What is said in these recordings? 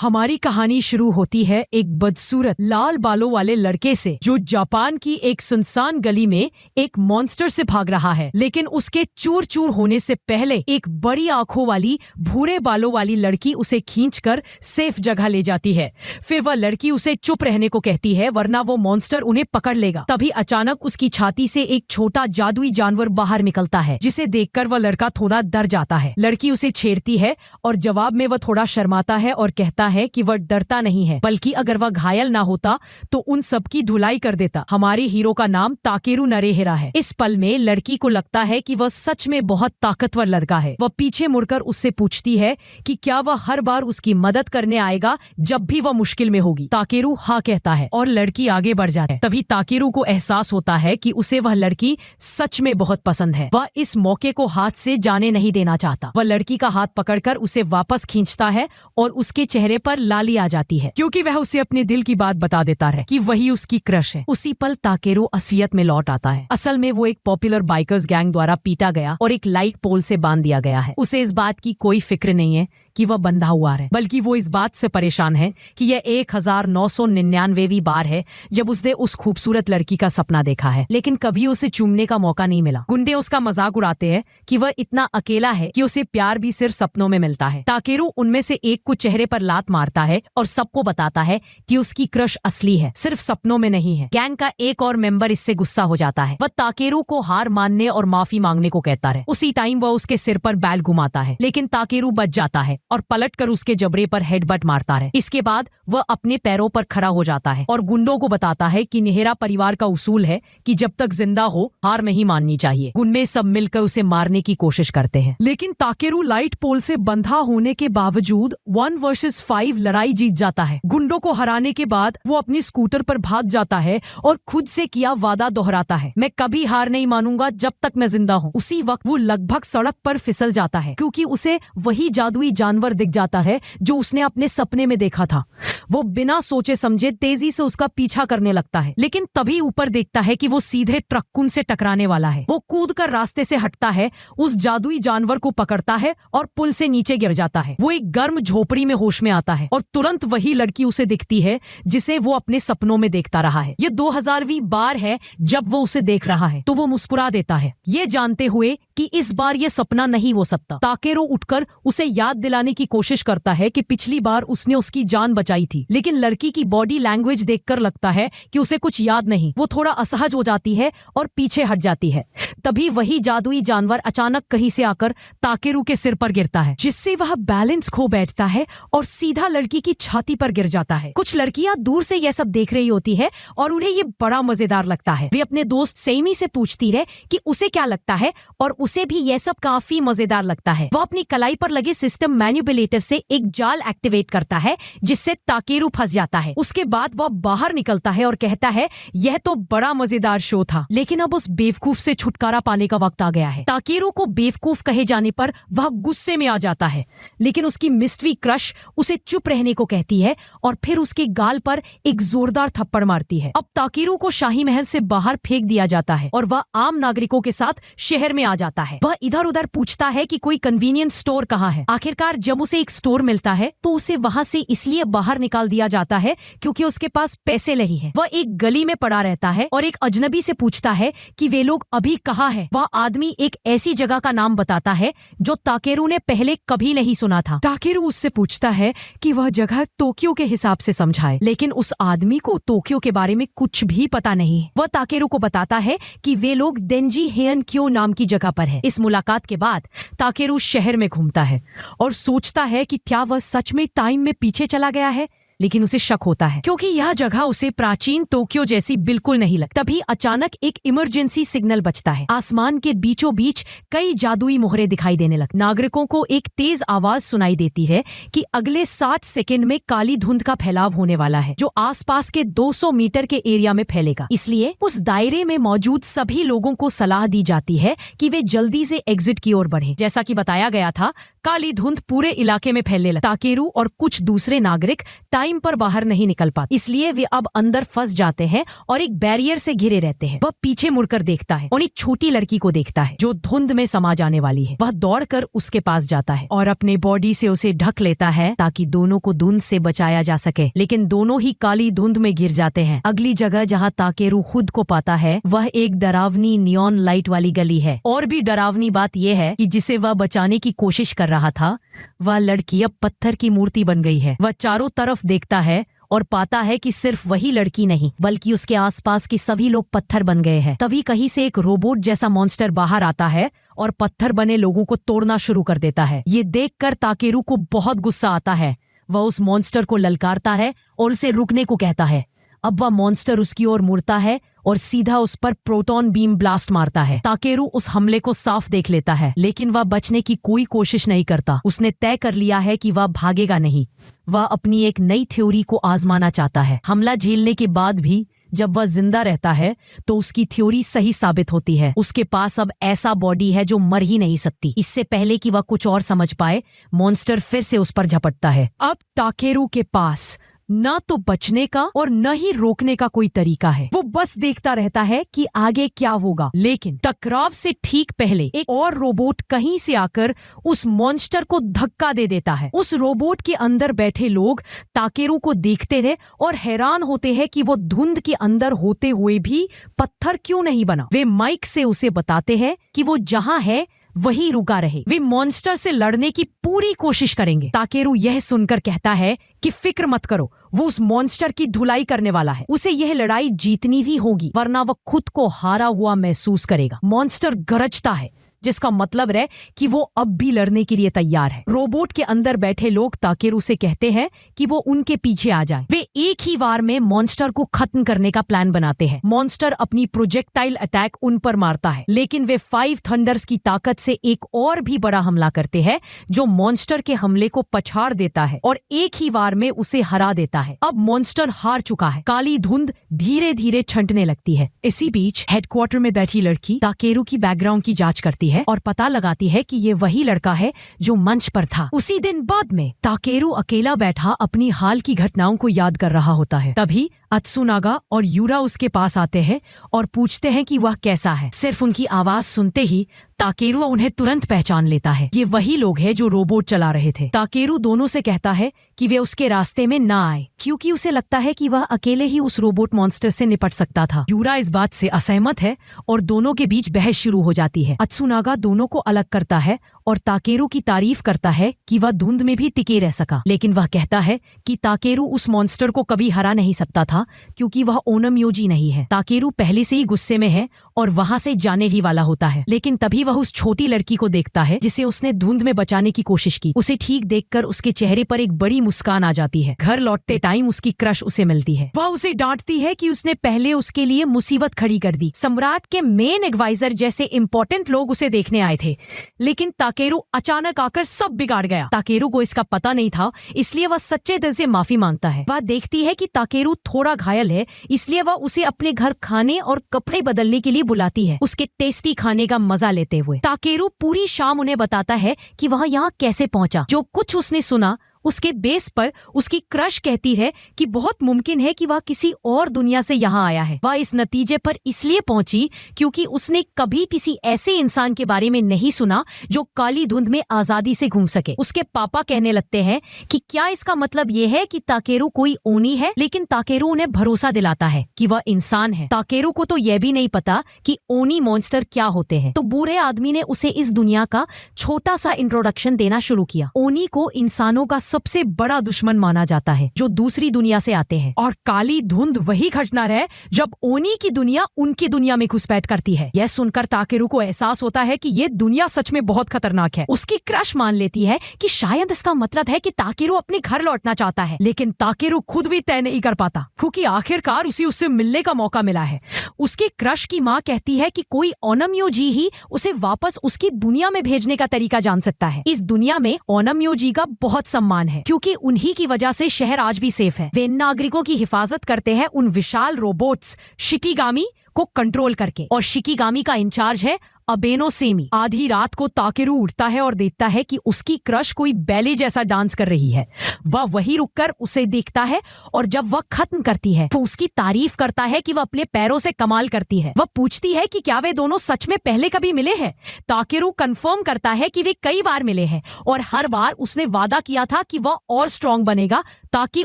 हमारी कहानी शुरू होती है एक बदसूरत लाल बालों वाले लड़के से जो जापान की एक सुनसान गली में एक मॉन्स्टर से भाग रहा है, लेकिन उसके चूर चूर होने से पहले एक बड़ी आंखों वाली भूरे बालों वाली लड़की उसे खींचकर सेफ जगह ले जाती है। फिर वह लड़की उसे चुप रहने को कहती है वरना वो मॉन्स्टर उन्हें पकड़ लेगा। तभी अचानक उसकी छाती से एक छोटा जादुई जानवर बाहर निकलता है, जिसे देखकर वह लड़का थोड़ा डर जाता है। लड़की उसे छेड़ती है और जवाब में वह थोड़ा शर्माता है और कहता है कि वह डरता नहीं है, बल्कि अगर वह घायल ना होता तो उन सबकी धुलाई कर देता। हमारी हीरो का नाम ताकेरू नरेहिरा है। इस पल में लड़की को लगता है कि वह सच में बहुत ताकतवर लड़का है। वह पीछे मुड़कर उससे पूछती है कि क्या वह हर बार उसकी मदद करने आएगा जब भी वह मुश्किल में होगी। ताकेरू हाँ कहता है और लड़की आगे बढ़ जाती है। तभी ताकेरू को एहसास होता है कि उसे वह लड़की सच में बहुत पसंद है। वह इस मौके को हाथ से जाने नहीं देना चाहता। वह लड़की का हाथ पकड़कर उसे वापस खींचता है और उसके चेहरे पर लाली आ जाती है, क्योंकि वह उसे अपने दिल की बात बता देता है कि वही उसकी क्रश है। उसी पल ताकेरू असलियत में लौट आता है। असल में वो एक पॉपुलर बाइकर्स गैंग द्वारा पीटा गया और एक लाइट पोल से बांध दिया गया है। उसे इस बात की कोई फिक्र नहीं है कि वह बंधा हुआ है, बल्कि वो इस बात से परेशान है कि यह 1999वीं बार है जब उसने उस खूबसूरत लड़की का सपना देखा है, लेकिन कभी उसे चूमने का मौका नहीं मिला। गुंडे उसका मजाक उड़ाते हैं कि वह इतना अकेला है कि उसे प्यार भी सिर्फ सपनों में मिलता है। ताकेरू उनमें से एक को चेहरे पर लात मारता है और सबको बताता है कि उसकी क्रश असली है, सिर्फ सपनों में नहीं है। गैंग का एक और मेंबर इससे गुस्सा हो जाता है। वह ताकेरू को हार मानने और माफी मांगने को कहता है। उसी टाइम वह उसके सिर पर बैल घुमाता है, लेकिन ताकेरू बच जाता है और पलटकर उसके जबड़े पर हेडबट मारता है। इसके बाद वह अपने पैरों पर खड़ा हो जाता है और गुंडों को बताता है कि नेहरा परिवार का उसूल है कि जब तक जिंदा हो हार नहीं माननी चाहिए। गुंडे सब मिलकर उसे मारने की कोशिश करते हैं, लेकिन ताकेरू लाइट पोल से बंधा होने के बावजूद 1 वर्सेस 5 लड़ाई जीत जाता है। गुंडों को हराने के बाद वो अपनी स्कूटर पर भाग जाता है और खुद से किया वादा दोहराता है, मैं कभी हार नहीं मानूंगा जब तक मैं जिंदा हूँ। उसी वक्त वो लगभग सड़क पर फिसल जाता है, क्योंकि उसे वही जादुई जानवर दिख जाता है जो उसने अपने सपने में देखा था। वो बिना सोचे समझे तेजी से उसका पीछा करने लगता है, लेकिन तभी ऊपर देखता है कि वो सीधे ट्रक्कुन से टकराने वाला है। वो कूदकर रास्ते से हटता है, उस जादुई जानवर को पकड़ता है और पुल से नीचे गिर जाता है। वो एक गर्म झोपड़ी में होश में आता है और तुरंत वही लड़की उसे दिखती है जिसे वो अपने सपनों में देखता रहा है। ये 2000वीं बार है जब वो उसे देख रहा है, तो वो मुस्कुरा देता है, ये जानते हुए कि इस बार ये सपना नहीं हो सकता। ताकेरू उठकर उसे याद दिलाने की कोशिश करता है कि पिछली बार उसने उसकी जान बचाई थी, लेकिन लड़की की बॉडी लैंग्वेज देखकर लगता है कि उसे कुछ याद नहीं। वो थोड़ा असहज हो जाती है और पीछे हट जाती है। तभी वही जादुई जानवर अचानक कहीं से आकर ताकेरू के सिर पर गिरता है, जिससे वह बैलेंस खो बैठता है और सीधा लड़की की छाती पर गिर जाता है। कुछ लड़कियां दूर से यह सब देख रही होती है और उन्हें ये बड़ा मजेदार लगता है। वे अपने दोस्त सेमी से पूछती है कि उसे क्या लगता है और उसे भी यह सब काफी मजेदार लगता है। वह अपनी कलाई पर लगे सिस्टम मैनिपुलेटर से एक जाल एक्टिवेट करता है, जिससे ताकेरू फंस जाता है। उसके बाद वह बाहर निकलता है और कहता है यह तो बड़ा मजेदार शो था, लेकिन अब उस बेवकूफ से छुटकारा पाने का वक्त आ गया है। ताकेरू को बेवकूफ कहे जाने पर वह गुस्से में आ जाता है, लेकिन उसकी मिस्ट्री क्रश उसे चुप रहने को कहती है और फिर उसके गाल पर एक जोरदार थप्पड़ मारती है। अब ताकेरू को शाही महल से बाहर फेंक दिया जाता है और वह आम नागरिकों के साथ शहर में आ जाता है। वह इधर उधर पूछता है कि कोई कन्वीनियंस स्टोर कहाँ है। आखिरकार जब उसे एक स्टोर मिलता है तो उसे वहाँ से इसलिए बाहर निकाल दिया जाता है क्योंकि उसके पास पैसे नहीं है। वह एक गली में पड़ा रहता है और एक अजनबी से पूछता है कि वे लोग अभी कहाँ हैं। वह आदमी एक ऐसी जगह का नाम बताता है जो ताकेरू ने पहले कभी नहीं सुना था। ताकेरू उससे पूछता है कि वह जगह टोक्यो के हिसाब से समझाए, लेकिन उस आदमी को टोक्यो के बारे में कुछ भी पता नहीं। वह ताकेरू को बताता है कि वे लोग देंजी हेयनक्यो नाम की जगह पर है। इस मुलाकात के बाद ताकेरू शहर में घूमता है और सोचता है कि क्या वह सच में टाइम में पीछे चला गया है, लेकिन उसे शक होता है क्योंकि यह जगह उसे प्राचीन टोक्यो जैसी बिल्कुल नहीं लगती। तभी अचानक एक इमरजेंसी सिग्नल बजता है। आसमान के बीचों बीच कई जादुई मोहरे दिखाई देने लगती। नागरिकों को एक तेज आवाज सुनाई देती है कि अगले 60 सेकंड में काली धुंध का फैलाव होने वाला है, जो आसपास के 200 मीटर के एरिया में फैलेगा। इसलिए उस दायरे में मौजूद सभी लोगों को सलाह दी जाती है कि वे जल्दी से एग्जिट की ओर बढ़ें। जैसा कि बताया गया था, काली धुंध पूरे इलाके में फैलने लगी। ताकेरू और कुछ दूसरे नागरिक टाइम पर बाहर नहीं निकल पाते, इसलिए वे अब अंदर फंस जाते हैं और एक बैरियर से घिरे रहते हैं। वह पीछे मुड़कर देखता है और एक छोटी लड़की को देखता है जो धुंध में समा जाने वाली है। वह दौड़कर उसके पास जाता है और अपने बॉडी से उसे ढक लेता है ताकि दोनों को धुंध से बचाया जा सके, लेकिन दोनों ही काली धुंध में गिर जाते हैं। अगली जगह जहाँ ताकेरू खुद को पाता है वह एक डरावनी नियॉन लाइट वाली गली है। और भी डरावनी बात यह है कि जिसे वह बचाने की कोशिश कर रहा था वह लड़की अब पत्थर की मूर्ति बन गई है। वह चारों तरफ देखता है और पाता है कि सिर्फ वही लड़की नहीं बल्कि उसके आसपास के सभी लोग पत्थर बन गए हैं। तभी कहीं से एक रोबोट जैसा मॉन्स्टर बाहर आता है और पत्थर बने लोगों को तोड़ना शुरू कर देता है। ये देखकर ताकेरू को बहुत गुस्सा आता है। वह उस मॉन्स्टर को ललकारता है और उसे रुकने को कहता है। अब वह मॉन्स्टर उसकी ओर मुड़ता है और सीधा उस पर प्रोटॉन बीम ब्लास्ट मारता है। ताकेरू उस हमले को साफ देख लेता है, लेकिन वह बचने की कोई कोशिश नहीं करता। उसने तय कर लिया है कि वह भागेगा नहीं। वह अपनी एक नई थ्योरी को आजमाना चाहता है। हमला झेलने के बाद भी जब वह जिंदा रहता है तो उसकी थ्योरी सही साबित होती है। उसके पास अब ऐसा बॉडी है जो मर ही नहीं सकती। इससे पहले कि वह कुछ और समझ पाए, मॉन्स्टर फिर से उस पर झपटता है। अब ताकेरू के पास न तो बचने का और न ही रोकने का कोई तरीका है। वो बस देखता रहता है कि आगे क्या होगा। लेकिन टकराव से ठीक पहले एक और रोबोट कहीं से आकर उस मॉन्स्टर को धक्का दे देता है। उस रोबोट के अंदर बैठे लोग ताकेरू को देखते थे और हैरान होते हैं कि वो धुंध के अंदर होते हुए भी पत्थर क्यों नहीं बना। वे माइक से उसे बताते हैं कि वो जहां है वही रुका रहे। वे मॉन्स्टर से लड़ने की पूरी कोशिश करेंगे। ताकेरू यह सुनकर कहता है कि फिक्र मत करो, वो उस मॉन्स्टर की धुलाई करने वाला है। उसे यह लड़ाई जीतनी भी होगी वरना वह खुद को हारा हुआ महसूस करेगा। मॉन्स्टर गरजता है जिसका मतलब है कि वो अब भी लड़ने के लिए तैयार है। रोबोट के अंदर बैठे लोग ताकेरू से कहते हैं कि वो उनके पीछे आ जाए। वे एक ही वार में मॉन्स्टर को खत्म करने का प्लान बनाते हैं। मॉन्स्टर अपनी प्रोजेक्टाइल अटैक उन पर मारता है, लेकिन वे 5 थंडर्स की ताकत से एक और भी बड़ा हमला करते हैं जो मॉन्स्टर के हमले को पछाड़ देता है और एक ही वार में उसे हरा देता है। अब मॉन्स्टर हार चुका है। काली धुंध धीरे धीरे छंटने लगती है। इसी बीच हेडक्वार्टर में बैठी लड़की ताकेरू की बैकग्राउंड की जांच करती है और पता लगाती है कि ये वही लड़का है जो मंच पर था। उसी दिन बाद में ताकेरू अकेला बैठा अपनी हाल की घटनाओं को याद कर रहा होता है। तभी अत्सुनागा और यूरा उसके पास आते हैं और पूछते हैं कि वह कैसा है। सिर्फ उनकी आवाज सुनते ही ताकेरू उन्हें तुरंत पहचान लेता है। ये वही लोग हैं जो रोबोट चला रहे थे। ताकेरू दोनों से कहता है कि वे उसके रास्ते में ना आए क्योंकि उसे लगता है कि वह अकेले ही उस रोबोट मॉन्स्टर से निपट सकता था। यूरा इस बात से असहमत है और दोनों के बीच बहस शुरू हो जाती है। अत्सुनागा दोनों को अलग करता है और ताकेरू की तारीफ करता है कि वह धुंध में भी टिके रह सका, लेकिन वह कहता है कि ताकेरू उस मॉन्स्टर को कभी हरा नहीं सकता था क्योंकि वह ओनमयोजी नहीं है। ताकेरू पहले से ही गुस्से में है और वहां से जाने ही वाला होता है, लेकिन तभी वह उस छोटी लड़की को देखता है जिसे उसने धुंध में बचाने की कोशिश की। उसे ठीक देखकर उसके चेहरे पर एक बड़ी मुस्कान आ जाती है। घर लौटते टाइम उसकी क्रश उसे मिलती है। वह उसे डांटती है कि उसने पहले उसके लिए मुसीबत खड़ी कर दी। सम्राट के मेन एडवाइजर जैसे इंपॉर्टेंट लोग उसे देखने आए थे, लेकिन ताकेरू अचानक आकर सब बिगाड़ गया। ताकेरू को इसका पता नहीं था, इसलिए वह सच्चे दिल से माफी मांगता है। वह देखती है कि ताकेरू थोड़ा घायल है, इसलिए वह उसे अपने घर खाने और कपड़े बदलने के लिए बुलाती है, उसके टेस्टी खाने का मजा लेते हुए। ताकेरू पूरी शाम उन्हें बताता है कि वह यहाँ कैसे पहुंचा। जो कुछ उसने सुना उसके बेस पर उसकी क्रश कहती है कि बहुत मुमकिन है कि वह किसी और दुनिया से यहाँ आया है। वह इस नतीजे पर इसलिए पहुंची क्योंकि उसने कभी किसी ऐसे इंसान के बारे में नहीं सुना जो काली धुंध में आजादी से घूम सके। उसके पापा कहने लगते हैं कि क्या इसका मतलब यह है कि ताकेरू कोई ओनी है, लेकिन ताकेरू उन्हें भरोसा दिलाता है कि वह इंसान है। ताकेरू को तो यह भी नहीं पता कि ओनी मॉन्स्टर क्या होते हैं, तो बूढ़े आदमी ने उसे इस दुनिया का छोटा सा इंट्रोडक्शन देना शुरू किया। ओनी को इंसानों का सबसे बड़ा दुश्मन माना जाता है जो दूसरी दुनिया से आते हैं, और काली धुंध वही घटना है जब ओनी की दुनिया उनकी दुनिया में घुसपैठ करती है। यह सुनकर ताकेरू को एहसास होता है कि ये दुनिया सच में बहुत खतरनाक है। उसकी क्रश मान लेती है कि शायद इसका मतलब है कि ताकेरू अपने घर लौटना चाहता है, लेकिन ताकेरू खुद भी तय नहीं कर पाता क्योंकि आखिरकार उसे उससे मिलने का मौका मिला है। उसकी क्रश की माँ कहती है कि कोई ओनमयोजी ही उसे वापस उसकी दुनिया में भेजने का तरीका जान सकता है। इस दुनिया में ओनमयोजी का बहुत सम्मान है क्योंकि उन्हीं की वजह से शहर आज भी सेफ है। वे नागरिकों की हिफाजत करते हैं उन विशाल रोबोट्स शिकिगामी को कंट्रोल करके, और शिकिगामी का इंचार्ज है अबेनो सेमी। आधी रात को ताकेरू उठता है और देखता है कि उसकी क्रश कोई बैले जैसा डांस कर रही है। वह वहीं रुककर उसे देखता है और जब वह खत्म करती है तो उसकी तारीफ करता है कि वह अपने पैरों से कमाल करती है। वह पूछती है कि क्या वे दोनों सच में पहले कभी मिले हैं। ताकेरू कंफर्म करता है कि वे कई बार मिले हैं और हर बार उसने वादा किया था कि वह और स्ट्रांग बनेगा ताकि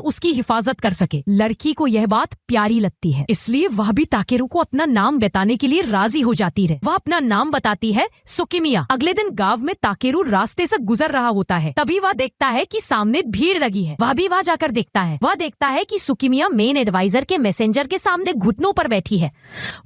उसकी हिफाजत कर सके। लड़की को यह बात प्यारी लगती है, इसलिए वह भी ताकेरू को अपना नाम बताने के लिए राजी हो जाती है। वह अपना नाम बताती है, सुकिमिया। अगले दिन गांव में ताकेरू रास्ते से गुजर रहा होता है, तभी वह देखता है कि सामने भीड़ लगी है। वह भी वहां जाकर देखता है। वह देखता है कि सुकिमिया मेन एडवाइजर के मैसेंजर के सामने घुटनों पर बैठी है।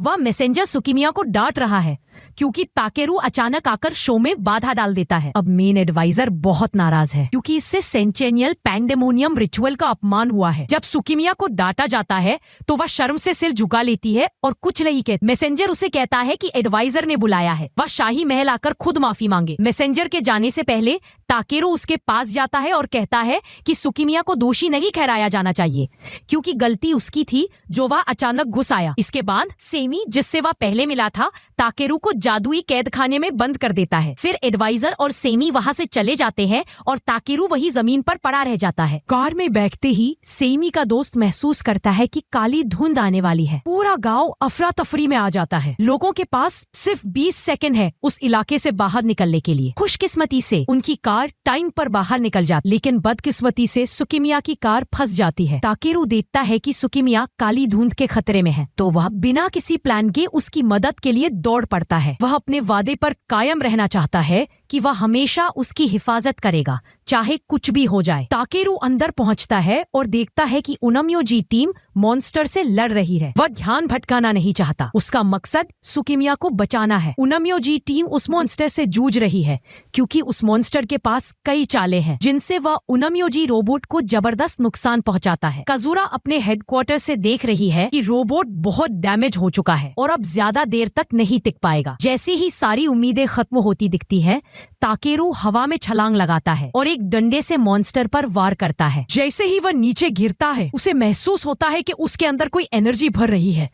वह मैसेंजर सुकिमिया को डांट रहा है क्योंकि ताकेरू अचानक आकर शो में बाधा डाल देता है। अब मेन एडवाइजर बहुत नाराज है क्योंकि इससे सेंचेनियल पैंडेमोनियम रिचुअल का अपमान हुआ है। जब सुकिमिया को डांटा जाता है तो वह शर्म से सिर झुका लेती है और कुछ नहीं कहती। मैसेंजर उसे कहता है कि एडवाइजर ने बुलाया है। वह शाही महल आकर खुद माफी मांगे। मैसेंजर के जाने से पहले ताकेरू उसके पास जाता है और कहता है कि सुकिमिया को दोषी नहीं ठहराया जाना चाहिए क्योंकि गलती उसकी थी जो वह अचानक घुस आया। इसके बाद सेमी, जिससे वह पहले मिला था, ताकेरू को जादुई कैद खाने में बंद कर देता है। फिर एडवाइजर और सेमी वहां से चले जाते हैं और ताकेरू वही जमीन पर पड़ा रह जाता है। कार में बैठते ही सेमी का दोस्त महसूस करता है कि काली धुंध आने वाली है। पूरा गांव अफरा तफरी में आ जाता है। लोगों के पास सिर्फ 20 सेकंड है उस इलाके से बाहर निकलने के लिए। खुशकिस्मती से उनकी कार टाइम पर बाहर निकल जाती, लेकिन बदकिस्मती से सुकिमिया की कार फंस जाती है। ताकेरू देखता है कि सुकिमिया काली धुंध के खतरे में है, तो वह बिना किसी प्लान के उसकी मदद के लिए दौड़ पड़ता है। वह अपने वादे पर कायम रहना चाहता है कि वह हमेशा उसकी हिफाजत करेगा, चाहे कुछ भी हो जाए। ताकेरू अंदर पहुंचता है और देखता है कि उनम्योजी टीम मॉन्स्टर से लड़ रही है। वह ध्यान भटकाना नहीं चाहता। उसका मकसद सुकिमिया को बचाना है। उनम्योजी टीम उस मॉन्स्टर से जूझ रही है क्योंकि उस मॉन्स्टर के पास कई चालें हैं जिनसे वह उनम्योजी रोबोट को जबरदस्त नुकसान पहुंचाता है। काजुरा अपने हेडक्वार्टर से देख रही है कि रोबोट बहुत डैमेज हो चुका है और अब ज्यादा देर तक नहीं टिक पाएगा। जैसे ही सारी उम्मीदें खत्म होती दिखती है, ताकेरू हवा में छलांग लगाता है और एक डंडे से मॉन्स्टर पर वार करता है। जैसे ही वह नीचे गिरता है, उसे महसूस होता है कि उसके अंदर कोई एनर्जी भर रही है।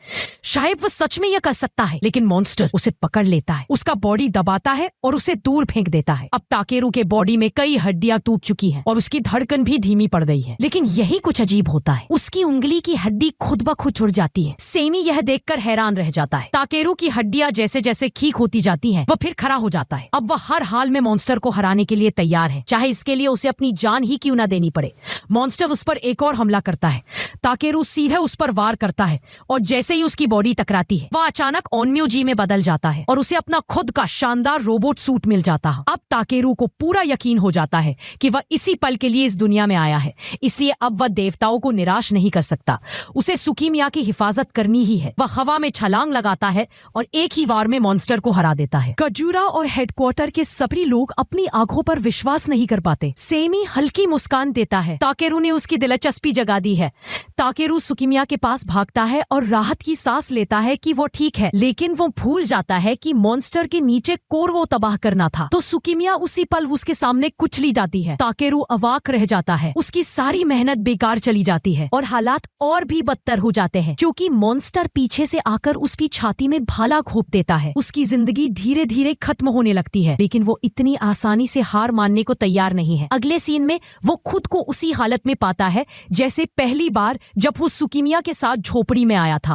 शायद वह सच में यह कर सकता है, लेकिन मॉन्स्टर उसे पकड़ लेता है, उसका बॉडी दबाता है और उसे दूर फेंक देता है। अब ताकेरू के बॉडी में कई हड्डियां टूट चुकी हैं और उसकी धड़कन भी धीमी पड़ गई है। लेकिन यही कुछ अजीब होता है, उसकी उंगली की हड्डी खुद ब खुद जुड़ जाती है। सेमी यह देखकर हैरान रह जाता है। ताकेरू की हड्डियां जैसे जैसे ठीक होती जाती हैं, वह फिर खड़ा हो जाता है। अब वह हर हाल में मॉन्स्टर को हराने के लिए तैयार है, चाहे इसके लिए उसे अपनी जान ही क्यों ना देनी पड़े। मॉन्स्टर उस पर एक और हमला करता है। ताकेरू सीधे उस पर वार करता है और जैसे ही उसकी बॉडी टकराती है, वह अचानक ओनम्योजी में बदल जाता है और उसे अपना खुद का शानदार रोबोट सूट मिल जाता है। अब ताकेरू को पूरा यकीन हो जाता है कि वह इसी पल के लिए इस दुनिया में आया है, इसलिए अब वह देवताओं को निराश नहीं कर सकता। उसे सुकिमिया की हिफाजत करनी ही है। वह हवा में छलांग लगाता है और एक ही वार में मॉन्स्टर को हरा देता है। काजुरा और हेडक्वार्टर के सभी लोग अपनी आंखों पर विश्वास नहीं कर पाते। सेमी हल्की मुस्कान देता है। ताकेरू ने उसकी दिलचस्पी जगा दी है। ताकेरू सुकिमिया के पास भागता है और राहत की सांस लेता है कि वो ठीक है, लेकिन वो भूल जाता है कि मॉन्स्टर के नीचे कोर्वो तबाह करना था, तो सुकिमिया उसी पल उसके सामने कुचली जाती है। ताकेरू अवाक रह जाता है। उसकी सारी मेहनत बेकार चली जाती है और हालात और भी बदतर हो जाते हैं क्योंकि मॉन्स्टर पीछे से आकर उसकी छाती में भाला घोंप देता है। उसकी जिंदगी धीरे धीरे खत्म होने लगती है, लेकिन वो इतनी आसानी से हार मानने को तैयार नहीं है। अगले सीन में वो खुद को उसी हालत में पाता है जैसे पहली बार जब वो सुकिमिया के साथ झोपड़ी में आया था।